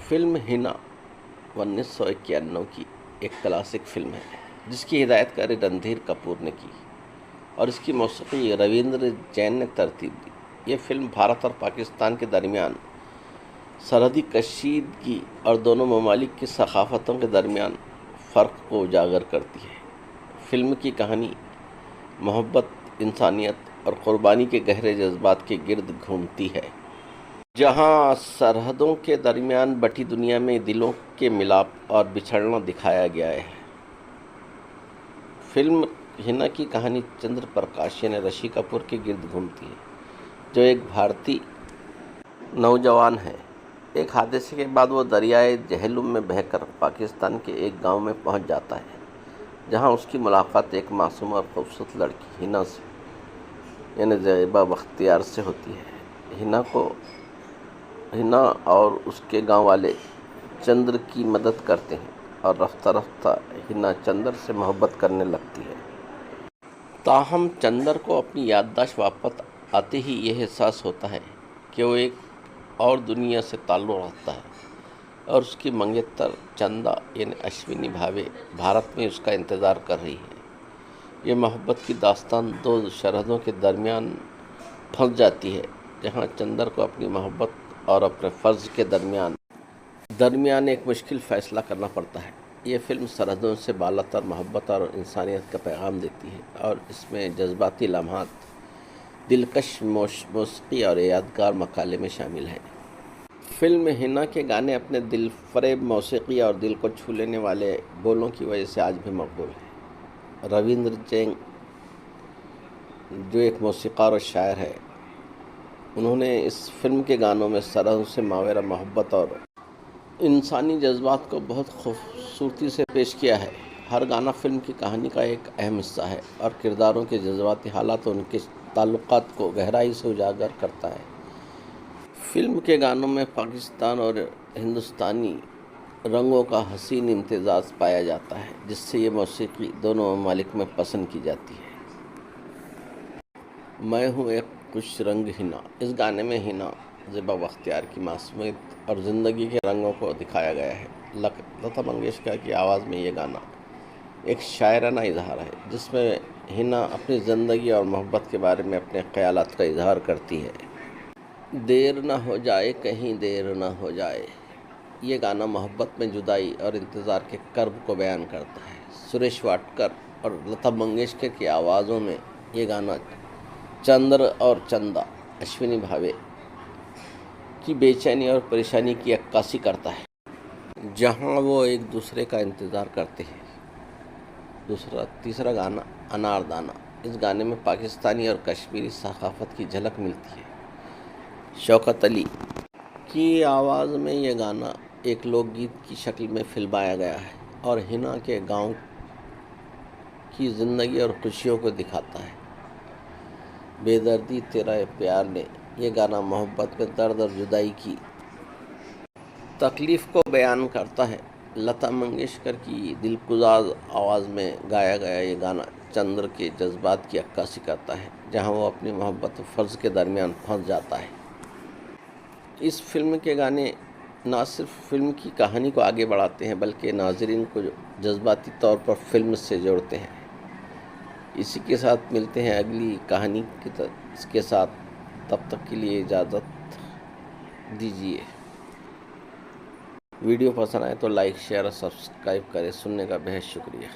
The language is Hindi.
फिल्म हिना 1991 की एक क्लासिक फिल्म है जिसकी हिदायतकारी रणधीर कपूर ने की और इसकी मौसीकी रविंद्र जैन ने तरतीब दी। ये फिल्म भारत और पाकिस्तान के दरमियान सरहदी कशीदगी और दोनों ममालिक की सकाफ़तों के दरमियान फ़र्क को उजागर करती है। फिल्म की कहानी मोहब्बत, इंसानियत और क़ुरबानी के गहरे जज्बात के गिर्द घूमती है, जहां सरहदों के दरमियान बटी दुनिया में दिलों के मिलाप और बिछड़ना दिखाया गया है। फिल्म हिना की कहानी चंद्र प्रकाश यानी ऋषि कपूर के गिर्द घूमती है, जो एक भारतीय नौजवान है। एक हादसे के बाद वो दरियाए जहलुम में बहकर पाकिस्तान के एक गांव में पहुंच जाता है, जहां उसकी मुलाकात एक मासूम और खूबसूरत लड़की हिना से यानी ज़ैबा बख्तियार से होती है। हिना और उसके गांव वाले चंद्र की मदद करते हैं और रफ्ता रफ्ता हिना चंद्र से मोहब्बत करने लगती है। ताहम चंद्र को अपनी याददाश्त वापस आते ही यह एहसास होता है कि वो एक और दुनिया से ताल्लुक़ रखता है और उसकी मंगेतर चंदा यानी अश्विनी भावे भारत में उसका इंतज़ार कर रही है। ये मोहब्बत की दास्तान दो सरहदों के दरमियान फंस जाती है, जहाँ चंद्र को अपनी मोहब्बत और अपने फ़र्ज़ के दरमियान एक मुश्किल फ़ैसला करना पड़ता है। ये फ़िल्म सरहदों से बालातर मोहब्बत और इंसानियत का पैगाम देती है और इसमें जज्बाती लम्हात, दिलकश मौसीकी और यादगार मकाले में शामिल हैं। फिल्म हिना के गाने अपने दिलफरेब मौसीकी और दिल को छू लेने वाले बोलों की वजह से आज भी मकबूल है। रविंद्र जैन, जो एक मौसीक़ार और शायर है, उन्होंने इस फिल्म के गानों में सरहदों से मावेरा मोहब्बत और इंसानी जज्बात को बहुत खूबसूरती से पेश किया है। हर गाना फिल्म की कहानी का एक अहम हिस्सा है और किरदारों के जज्बाती हालात और उनके ताल्लुकात को गहराई से उजागर करता है। फिल्म के गानों में पाकिस्तान और हिंदुस्तानी रंगों का हसीन इम्तिज़ाज पाया जाता है, जिससे ये मौसीकी दोनों ममालिक में पसंद की जाती है। मैं हूँ एक कुछ रंग हिना, इस गाने में हिना ज़ैबा बख्तियार की मासूमियत और ज़िंदगी के रंगों को दिखाया गया है। लता मंगेशकर की आवाज़ में ये गाना एक शायराना इजहार है, जिसमें हिना अपनी ज़िंदगी और मोहब्बत के बारे में अपने ख़यालात का इजहार करती है। देर ना हो जाए, कहीं देर ना हो जाए, ये गाना मोहब्बत में जुदाई और इंतज़ार के कर्ब को बयान करता है। सुरेश वाडकर और लता मंगेशकर की आवाज़ों में ये गाना चंद्र और चंदा अश्विनी भावे की बेचैनी और परेशानी की अक्कासी करता है, जहां वो एक दूसरे का इंतज़ार करते हैं। तीसरा गाना अनारदाना, इस गाने में पाकिस्तानी और कश्मीरी सकाफ़त की झलक मिलती है। शौकत अली की आवाज़ में ये गाना एक लोकगीत की शक्ल में फिल्माया गया है और हिना के गांव की ज़िंदगी और खुशियों को दिखाता है। बेदर्दी तेरा प्यार ने ये गाना मोहब्बत में दर्द और जुदाई की तकलीफ़ को बयान करता है। लता मंगेशकर की दिलगुजार आवाज़ में गाया गया ये गाना चंद्र के जज्बात की अक्कासी करता है, जहां वो अपनी मोहब्बत और फ़र्ज़ के दरमियान फंस जाता है। इस फिल्म के गाने ना सिर्फ फिल्म की कहानी को आगे बढ़ाते हैं, बल्कि नाज़रीन को जज्बाती तौर पर फिल्म से जोड़ते हैं। इसी के साथ मिलते हैं अगली कहानी के साथ, तब तक के लिए इजाज़त दीजिए। वीडियो पसंद आए तो लाइक, शेयर और सब्सक्राइब करें। सुनने का बेहद शुक्रिया।